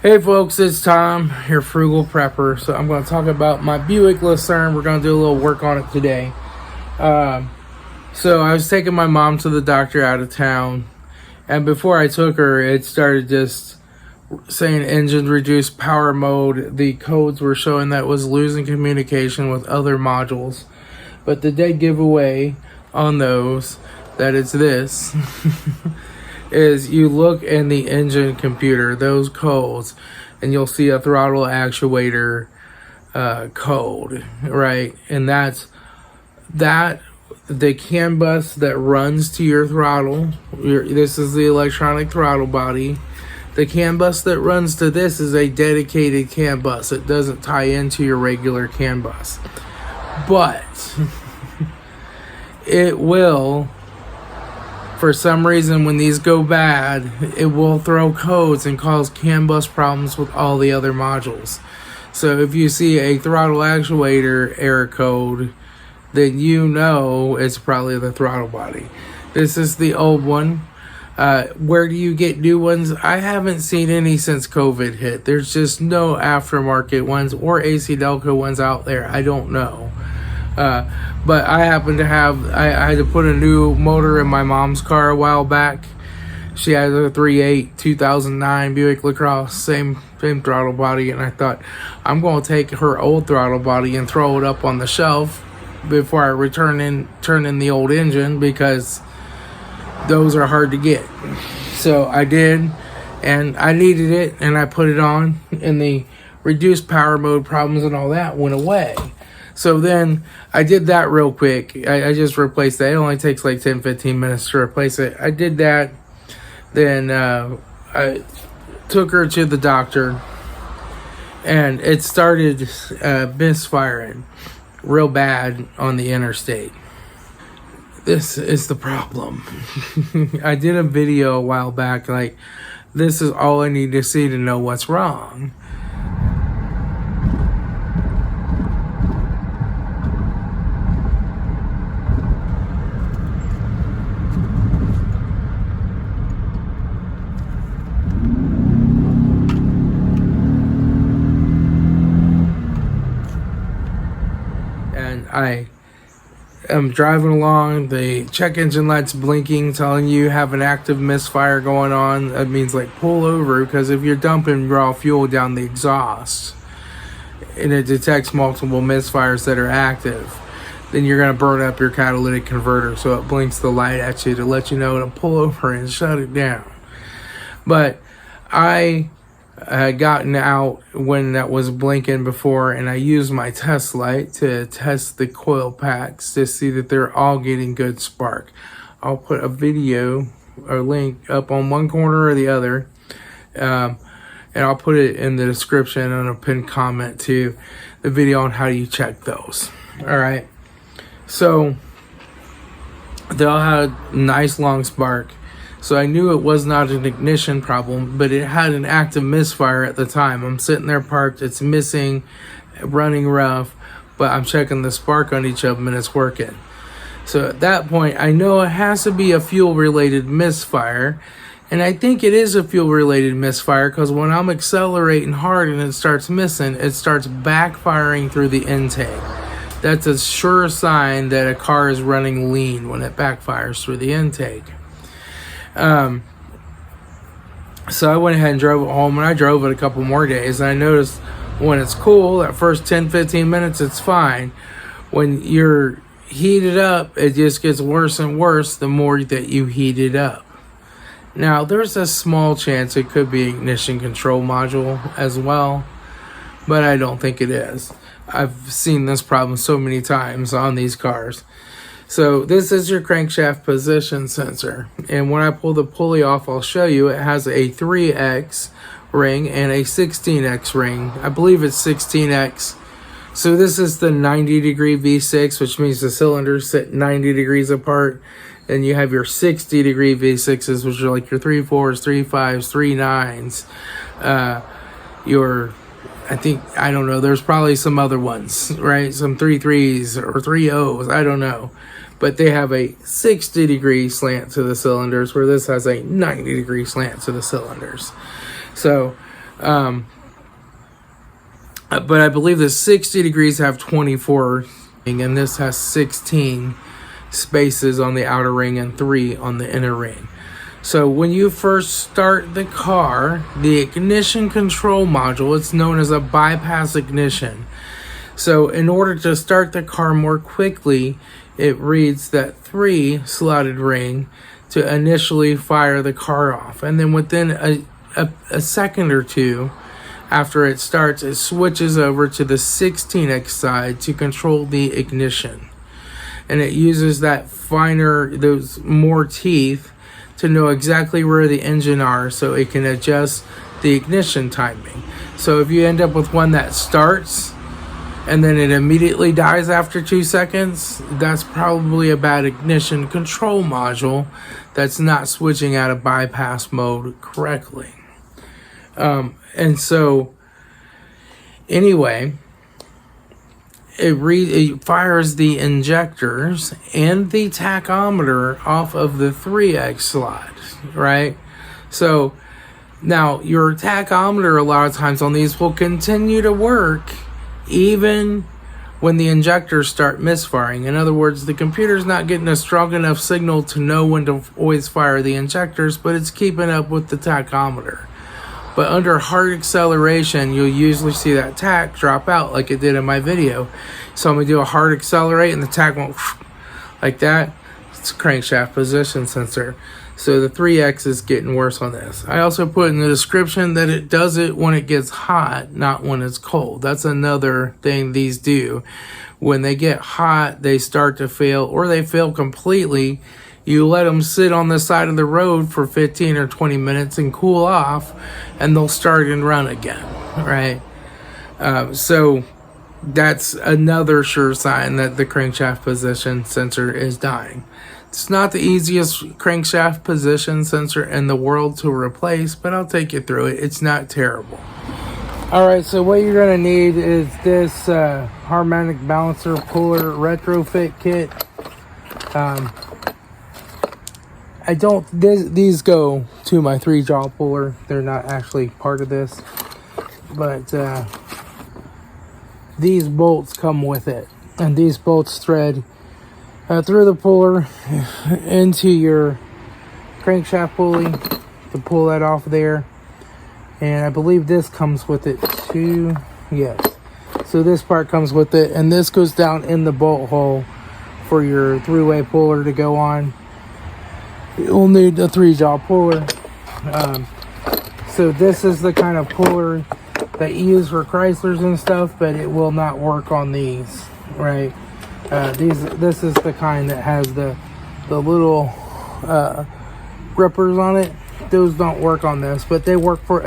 Hey folks, it's Tom, your frugal prepper. So I'm going to talk about my Buick Lucerne. We're going to do a little work on it today. So I was taking my mom to the doctor out of town, and before I took her, it started just saying engine reduced power mode. The codes were showing that it was losing communication with other modules, but the dead giveaway on those that it's this is you look in the engine computer, those codes, and you'll see a throttle actuator code, right? And that's the CAN bus that runs to your throttle. This is the electronic throttle body. The CAN bus that runs to this is a dedicated CAN bus. It doesn't tie into your regular CAN bus, but it will, for some reason, when these go bad, it will throw codes and cause CAN bus problems with all the other modules. So if you see a throttle actuator error code, then you know it's probably the throttle body. This is the old one. Where do you get new ones? I haven't seen any since COVID hit. There's just no aftermarket ones or AC Delco ones out there. I don't know. But I happen to have, I had to put a new motor in my mom's car a while back. She has a 3.8 2009 Buick LaCrosse, same throttle body, and I thought, I'm going to take her old throttle body and throw it up on the shelf before I turn in the old engine, because those are hard to get. So I did, and I needed it, and I put it on, and the reduced power mode problems and all that went away. So then I did that real quick. I just replaced that. It only takes like 10-15 minutes to replace it. I did that. Then I took her to the doctor, and it started misfiring real bad on the interstate. This is the problem. I did a video a while back, like, this is all I need to see to know what's wrong. And I am driving along, the check engine light's blinking, telling you have an active misfire going on. That means like pull over, because if you're dumping raw fuel down the exhaust and it detects multiple misfires that are active, then you're going to burn up your catalytic converter. So it blinks the light at you to let you know to pull over and shut it down. But I had gotten out when that was blinking before, and I used my test light to test the coil packs to see that they're all getting good spark. I'll put a video or link up on one corner or the other, and I'll put it in the description and a pinned comment to the video on how you check those. All right, so they all had nice long spark. So I knew it was not an ignition problem, but it had an active misfire at the time. I'm sitting there parked, it's missing, running rough, but I'm checking the spark on each of them and it's working. So at that point, I know it has to be a fuel-related misfire, and I think it is a fuel-related misfire, because when I'm accelerating hard and it starts missing, it starts backfiring through the intake. That's a sure sign that a car is running lean when it backfires through the intake. So I went ahead and drove it home, and I drove it a couple more days, and I noticed when it's cool, that first 10-15 minutes, it's fine. When you're heated up, it just gets worse and worse the more that you heat it up. Now, there's a small chance it could be ignition control module as well, but I don't think it is. I've seen this problem so many times on these cars. So this is your crankshaft position sensor, and when I pull the pulley off, I'll show you it has a 3X ring and a 16X ring. I believe it's 16X. So this is the 90-degree V6, which means the cylinders sit 90 degrees apart. Then you have your 60-degree V6s, which are like your 3.4s, 3.5s, 3.9s. I don't know, there's probably some other ones, right? Some 3.3s or 3.0s, I don't know. But they have a 60-degree slant to the cylinders, where this has a 90-degree slant to the cylinders. So But I believe the 60 degrees have 24, and this has 16 spaces on the outer ring and 3 on the inner ring. So when you first start the car, the ignition control module, it's known as a bypass ignition. So in order to start the car more quickly, it reads that 3 slotted ring to initially fire the car off. And then within a second or two after it starts, it switches over to the 16X side to control the ignition. And it uses that finer, those more teeth to know exactly where the engine are so it can adjust the ignition timing. So if you end up with one that starts and then it immediately dies after 2 seconds, that's probably a bad ignition control module that's not switching out of bypass mode correctly. And so anyway, it fires the injectors and the tachometer off of the 3X slot, right? So now your tachometer a lot of times on these will continue to work even when the injectors start misfiring. In other words, the computer's not getting a strong enough signal to know when to always fire the injectors, but it's keeping up with the tachometer. But under hard acceleration, you'll usually see that tach drop out like it did in my video. So I'm going to do a hard accelerate and the tach won't like that. It's a crankshaft position sensor. So the 3X is getting worse on this. I also put in the description that it does it when it gets hot, not when it's cold. That's another thing these do. When they get hot, they start to fail, or they fail completely. You let them sit on the side of the road for 15 or 20 minutes and cool off, and they'll start and run again, right? So that's another sure sign that the crankshaft position sensor is dying. It's not the easiest crankshaft position sensor in the world to replace, but I'll take you through it. It's not terrible. Alright, so what you're going to need is this harmonic balancer puller retrofit kit. These go to my 3-jaw puller. They're not actually part of this, but these bolts come with it, and these bolts thread through the puller into your crankshaft pulley to pull that off there. And I believe this comes with it too. Yes, so this part comes with it, and this goes down in the bolt hole for your 3-way puller to go on. You'll need a 3-jaw puller. So this is the kind of puller that you use for Chryslers and stuff, but it will not work on these, right? This is the kind that has the little grippers on it. Those don't work on this, but it worked for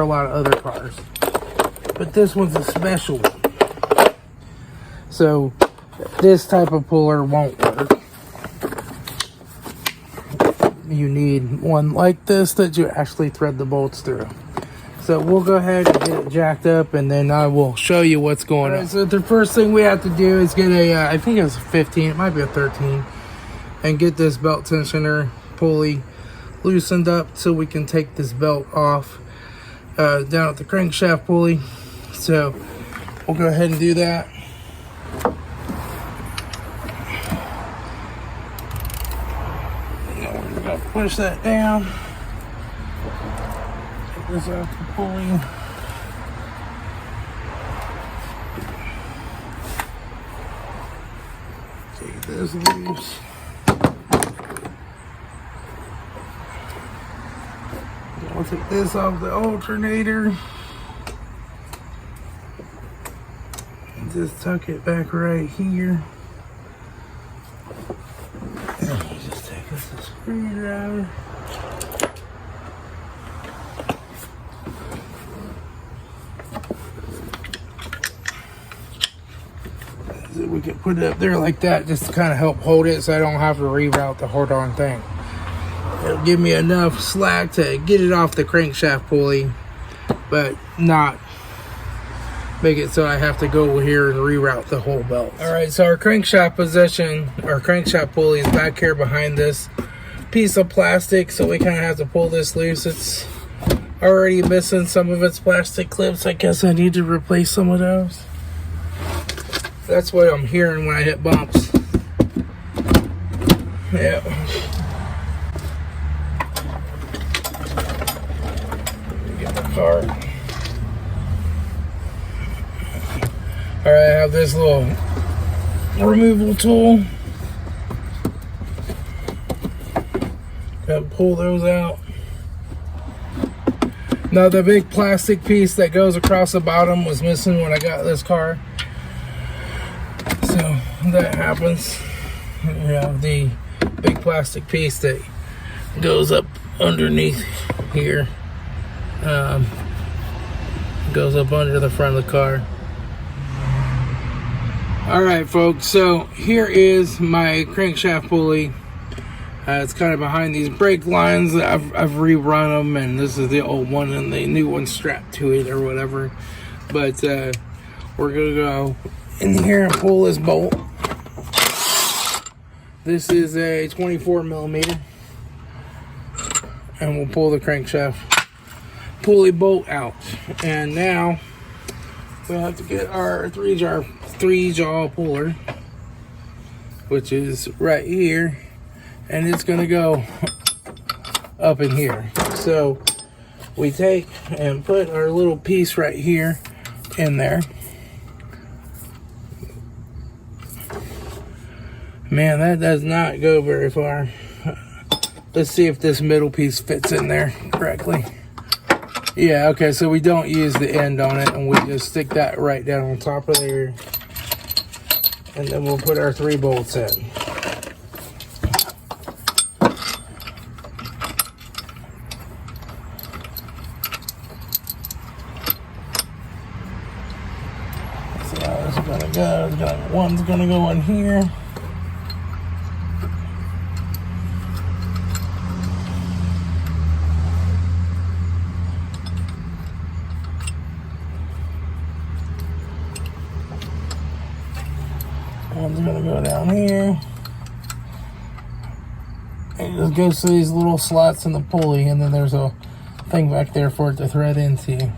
a lot of other cars. But this one's a special one. So this type of puller won't work. You need one like this that you actually thread the bolts through. So we'll go ahead and get it jacked up, and then I will show you what's going on. So the first thing we have to do is get a, I think it's a 15, it might be a 13, and get this belt tensioner pulley loosened up so we can take this belt off down at the crankshaft pulley. So we'll go ahead and do that. Push that down. Take this off the pulley. Take this loose. I'll take this off the alternator. And just tuck it back right here. Screwdriver. So we can put it up there like that just to kind of help hold it so I don't have to reroute the whole darn thing. It'll give me enough slack to get it off the crankshaft pulley, but not make it so I have to go here and reroute the whole belt. Alright, so our crankshaft position, our crankshaft pulley is back here behind this piece of plastic, so we kind of have to pull this loose. It's already missing some of its plastic clips. I guess I need to replace some of those. That's what I'm hearing when I hit bumps. Yeah. Get the car. Alright, I have this little removal tool. Gotta pull those out. Now the big plastic piece that goes across the bottom was missing when I got this car. So that happens. You have the big plastic piece that goes up underneath here. Goes up under the front of the car. Alright folks, so here is my crankshaft pulley. It's kind of behind these brake lines. I've rerun them, and this is the old one and the new one strapped to it or whatever. But we're going to go in here and pull this bolt. This is a 24 millimeter. And we'll pull the crankshaft pulley bolt out. And now we have to get our three jaw puller, which is right here. And it's going to go up in here. So we take and put our little piece right here in there. Man, that does not go very far. Let's see if this middle piece fits in there correctly. Yeah, okay, so we don't use the end on it, and we just stick that right down on top of there. And then we'll put our 3 bolts in. One's gonna go in here. One's gonna go down here. It just goes through these little slots in the pulley, and then there's a thing back there for it to thread into.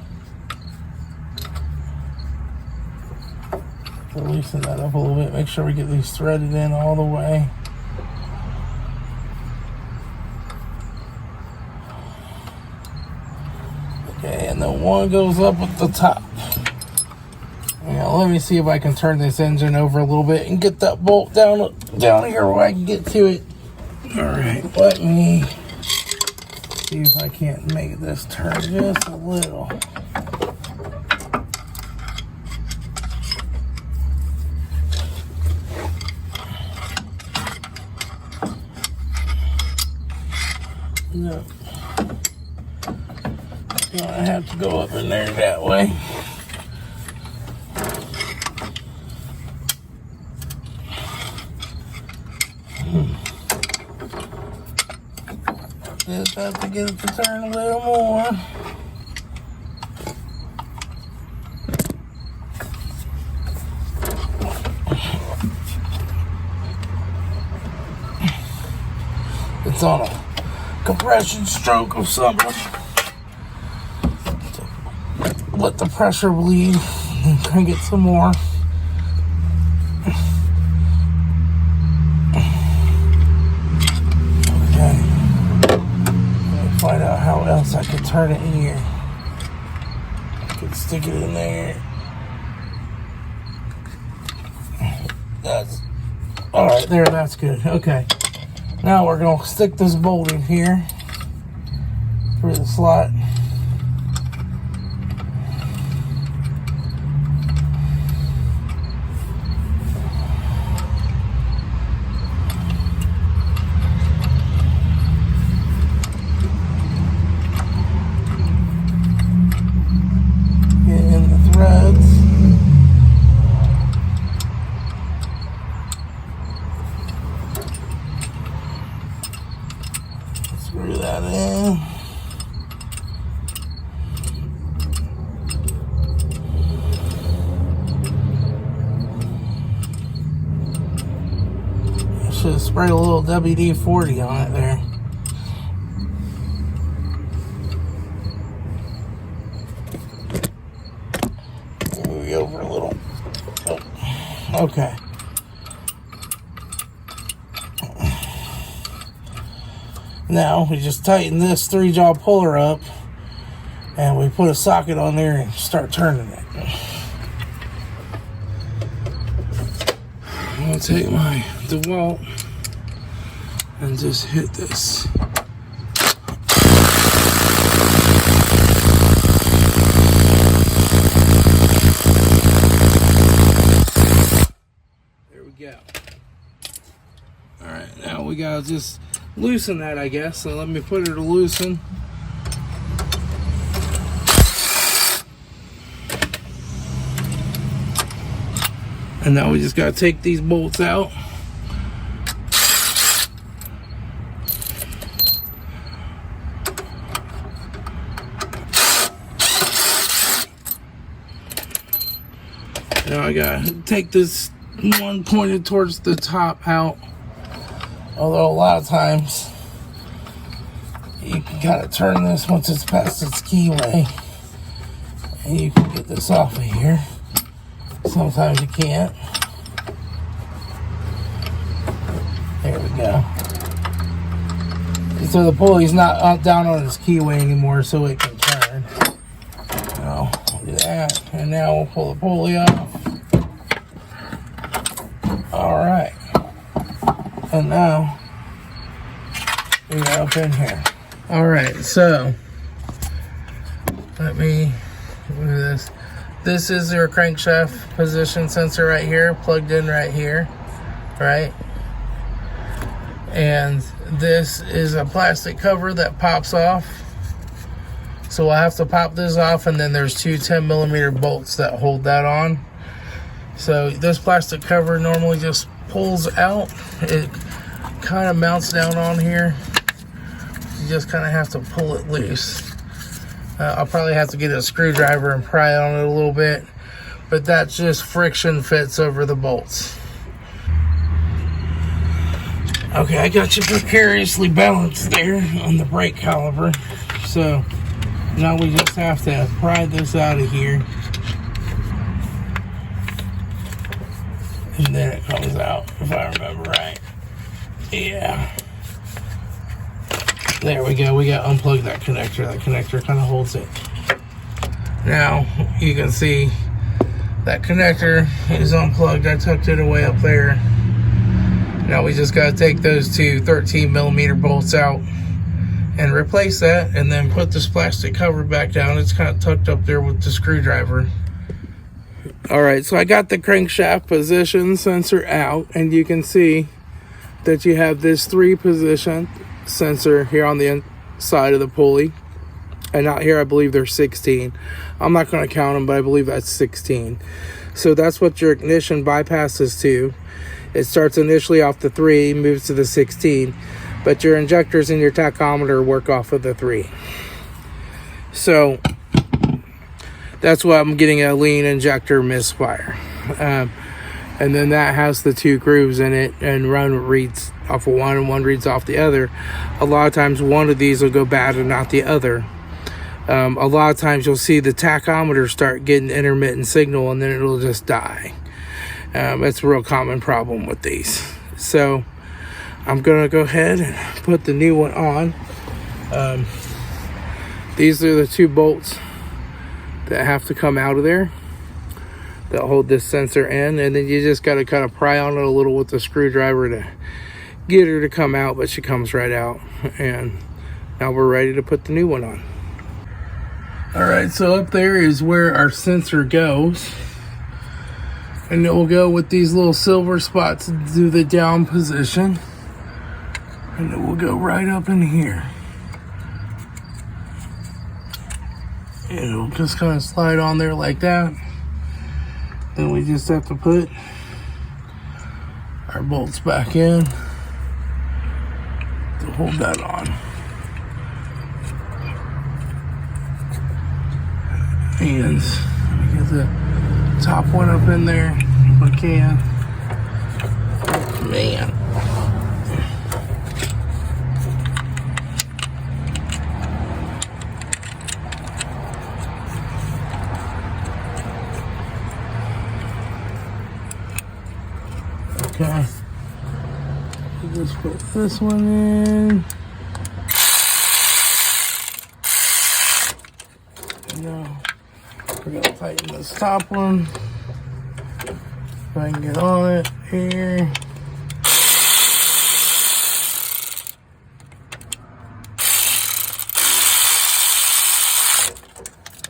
We'll loosen that up a little bit, make sure we get these threaded in all the way. Okay, and then one goes up at the top. Now let me see if I can turn this engine over a little bit and get that bolt down here where I can get to it. Alright, let me see if I can't make this turn just a little. No. I have to go up in there that way. Just have to get it to turn a little more. It's on a compression stroke of something. Let the pressure bleed and try and get some more. Okay. Let me find out how else I can turn it in here. I can stick it in there. That's alright there, that's good. Okay. Now we're going to stick this bolt in here through the slot. Get in the threads. Screw that in. I should have sprayed a little WD-40 on it there. you over a little. Oh, okay. Now we just tighten this 3-jaw puller up, and we put a socket on there and start turning it. I'm gonna take my DeWalt and just hit this. There we go. Alright, now we gotta just loosen that, I guess. So let me put it to loosen. And now we just gotta take these bolts out. Now I gotta take this one pointed towards the top out. Although a lot of times you can kind of turn this once it's past its keyway, and you can get this off of here. Sometimes you can't. There we go. So the pulley's not down on its keyway anymore, so it can turn. Now we'll do that, and now we'll pull the pulley off. All right. And now we got up in here. All right, so let me do this. This is your crankshaft position sensor right here, plugged in right here, right? And this is a plastic cover that pops off. So we'll have to pop this off, and then there's two 10mm bolts that hold that on. So this plastic cover normally just pulls out. It kind of mounts down on here. You just kind of have to pull it loose. I'll probably have to get a screwdriver and pry on it a little bit, but that's just friction fits over the bolts. Okay, I got you precariously balanced there on the brake caliper. So now we just have to pry this out of here. And then it comes out, if I remember right. Yeah. There we go. We got to unplug that connector. That connector kind of holds it. Now, you can see that connector is unplugged. I tucked it away up there. Now we just got to take those two 13mm bolts out and replace that, and then put this plastic cover back down. It's kind of tucked up there with the screwdriver. Alright, so I got the crankshaft position sensor out, and you can see that you have this 3-position sensor here on the inside of the pulley. And out here, I believe there's 16. I'm not going to count them, but I believe that's 16. So that's what your ignition bypasses to. It starts initially off the 3, moves to the 16, but your injectors and your tachometer work off of the 3. So that's why I'm getting a lean injector misfire. And then that has the 2 grooves in it, and one reads off of one and one reads off the other. A lot of times one of these will go bad and not the other. A lot of times you'll see the tachometer start getting intermittent signal, and then it'll just die. It's a real common problem with these. So I'm gonna go ahead and put the new one on. These are the 2 bolts that have to come out of there that hold this sensor in, and then you just got to kind of pry on it a little with the screwdriver to get her to come out, but she comes right out. And now we're ready to put the new one on. All right, so up there is where our sensor goes, and it will go with these little silver spots to do the down position, and it will go right up in here. And it'll just kind of slide on there like that. Then we just have to put our bolts back in to hold that on. And get the top one up in there if I can. Man. Okay. Just put this one in. Now we're gonna tighten this top one. If I can get on it here.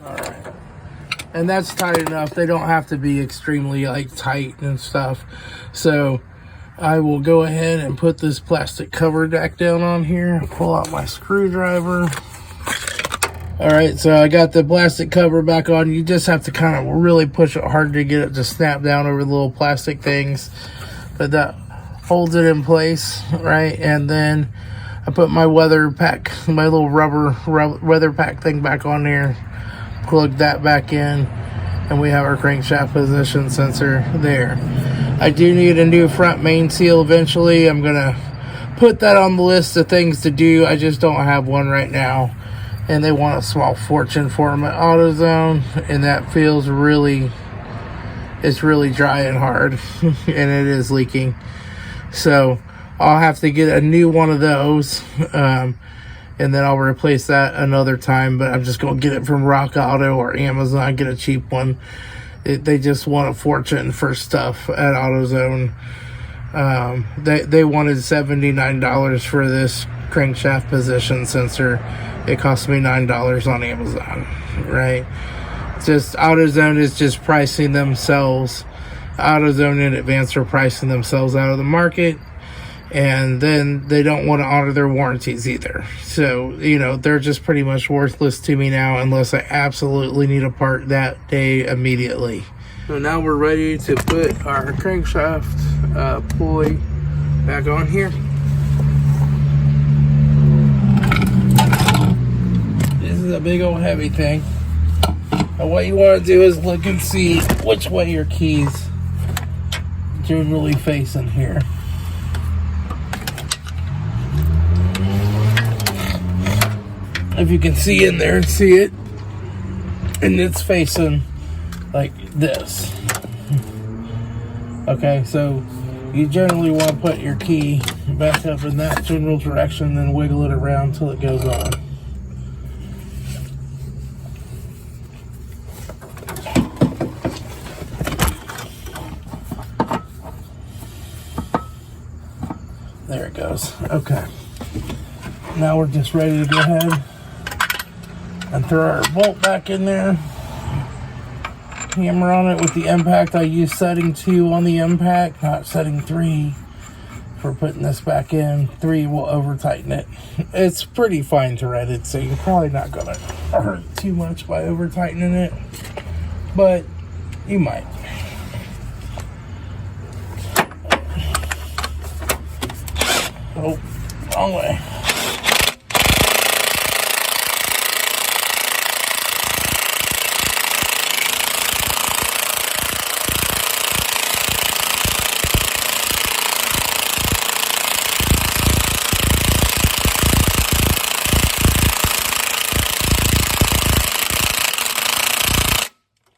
Alright. And that's tight enough. They don't have to be extremely like tight and stuff. So I will go ahead and put this plastic cover back down on here. Pull out my screwdriver. Alright, so I got the plastic cover back on. You just have to kind of really push it hard to get it to snap down over the little plastic things. But that holds it in place, right? And then I put my weather pack, my little rubber weather pack thing back on there. Plug that back in. And we have our crankshaft position sensor there. I do need a new front main seal eventually. I'm going to put that on the list of things to do. I just don't have one right now. And they want a small fortune for them at AutoZone, and that feels really, it's really dry and hard, and it is leaking. So I'll have to get a new one of those, and then I'll replace that another time. But I'm just gonna get it from Rock Auto or Amazon, get a cheap one. They just want a fortune for stuff at AutoZone. They wanted $79 for this crankshaft position sensor. It cost me $9 on Amazon, right? Just AutoZone is just pricing themselves. AutoZone and Advance are pricing themselves out of the market, and then they don't want to honor their warranties either. So, you know, they're just pretty much worthless to me now unless I absolutely need a part that day immediately. So now we're ready to put our crankshaft pulley back on here. A big old heavy thing. And what you want to do is look and see which way your keys generally facing here. If you can see in there, see it, and it's facing like this. Okay, so you generally want to put your key back up in that general direction, then wiggle it around until it goes on. There it goes. Okay. Now we're just ready to go ahead and throw our bolt back in there. Hammer on it with the impact. I use setting 2 on the impact, not setting 3 for putting this back in. 3 will over tighten it. It's pretty fine threaded, so you're probably not gonna hurt too much by over tightening it, but you might. Oh, wrong way.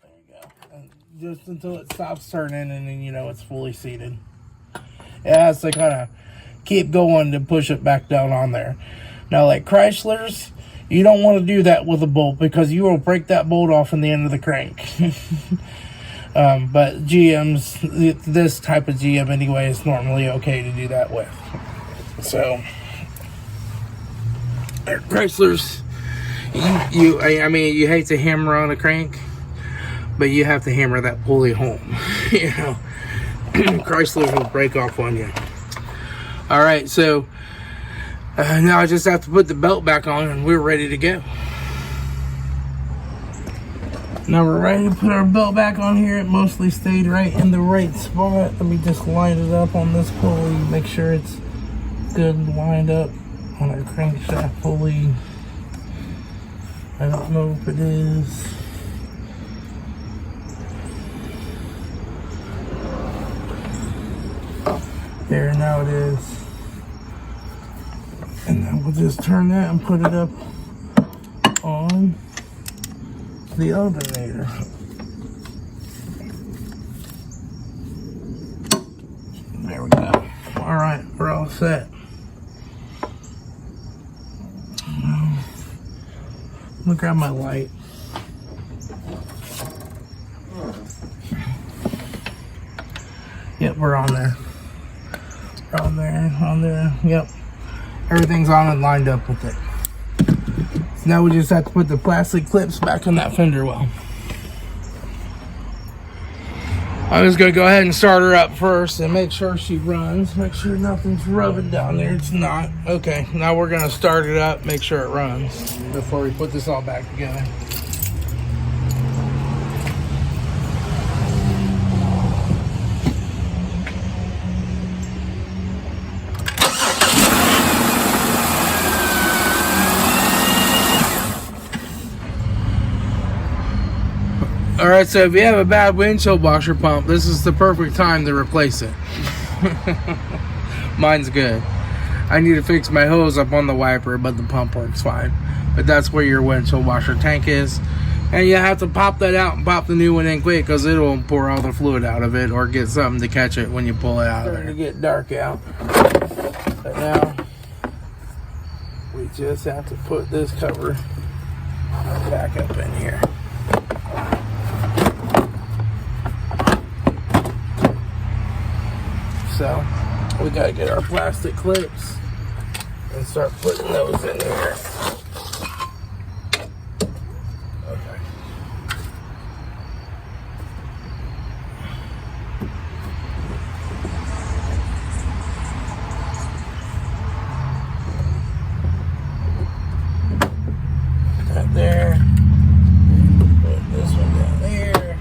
There you go. And just until it stops turning, and then you know it's fully seated. It has to kind of keep going to push it back down on there. Now, like Chrysler's, you don't want to do that with a bolt because you will break that bolt off in the end of the crank. But GM's, this type of GM anyway, is normally okay to do that with. So, Chrysler's, I mean, you hate to hammer on a crank, but you have to hammer that pulley home. You know, Chrysler's will break off on you. Alright, so now I just have to put the belt back on and we're ready to go. Now we're ready to put our belt back on here. It mostly stayed right in the right spot. Let me just line it up on this pulley. Make sure it's good and lined up on our crankshaft pulley. I don't know if it is. There, now it is. And then we'll just turn that and put it up on the alternator. There we set. Let me grab my light. Yep, we're on there. We're on there. Yep. Everything's on and lined up with it. So now we just have to put the plastic clips back on that fender well. I'm just gonna go ahead and start her up first and make sure she runs. Make sure nothing's rubbing down there. It's not. Okay, now we're gonna start it up, make sure it runs before we put this all back together. Alright, so if you have a bad windshield washer pump, this is the perfect time to replace it. Mine's good. I need to fix my hose up on the wiper, but the pump works fine. But that's where your windshield washer tank is. And you have to pop that out and pop the new one in quick, because it'll pour all the fluid out of it or get something to catch it when you pull it out of there. It's starting to get dark out. But now, we just have to put this cover back up in here. So we gotta get our plastic clips and start putting those in here. Okay. That there. Put this one down there.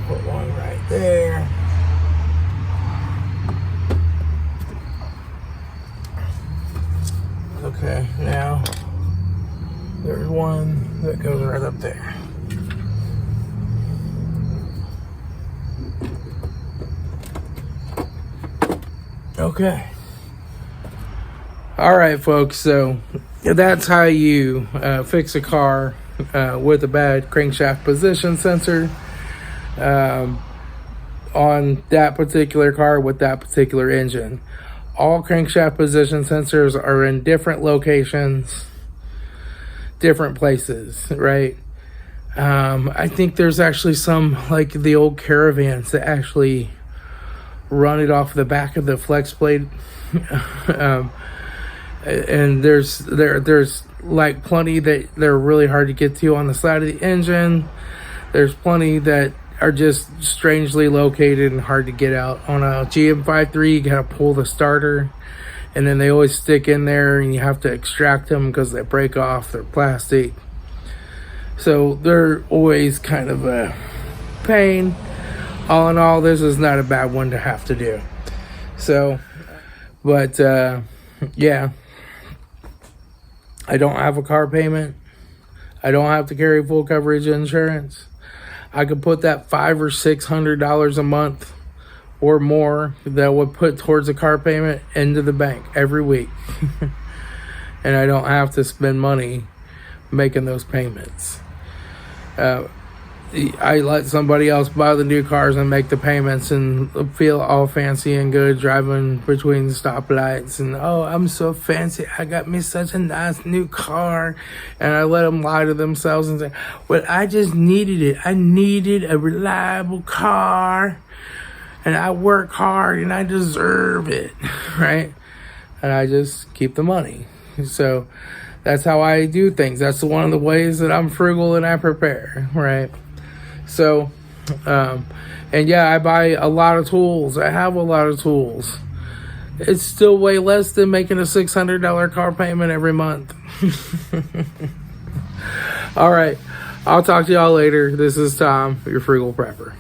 Put one right there. Okay, now there's one that goes right up there. Okay. All right, folks, so that's how you fix a car with a bad crankshaft position sensor. On that particular car with that particular engine. All crankshaft position sensors are in different locations, different places, right? I think there's actually some, like the old Caravans, that actually run it off the back of the flex plate. And there's like plenty that they're really hard to get to on the side of the engine. There's plenty that are just strangely located and hard to get out. On a GM53, you gotta pull the starter, and then they always stick in there and you have to extract them because they break off, they're plastic. So they're always kind of a pain. All in all, this is not a bad one to have to do. So, but yeah, I don't have a car payment. I don't have to carry full coverage insurance. I could put that $500 or $600 a month or more that would put towards a car payment into the bank every week. And I don't have to spend money making those payments. I let somebody else buy the new cars and make the payments and feel all fancy and good driving between the stoplights. And, oh, I'm so fancy. I got me such a nice new car. And I let them lie to themselves and say, well, I just needed it. I needed a reliable car. And I work hard and I deserve it. Right? And I just keep the money. So that's how I do things. That's one of the ways that I'm frugal and I prepare. Right? So, and yeah, I buy a lot of tools. I have a lot of tools. It's still way less than making a $600 car payment every month. All right. I'll talk to y'all later. This is Tom, your Frugal Prepper.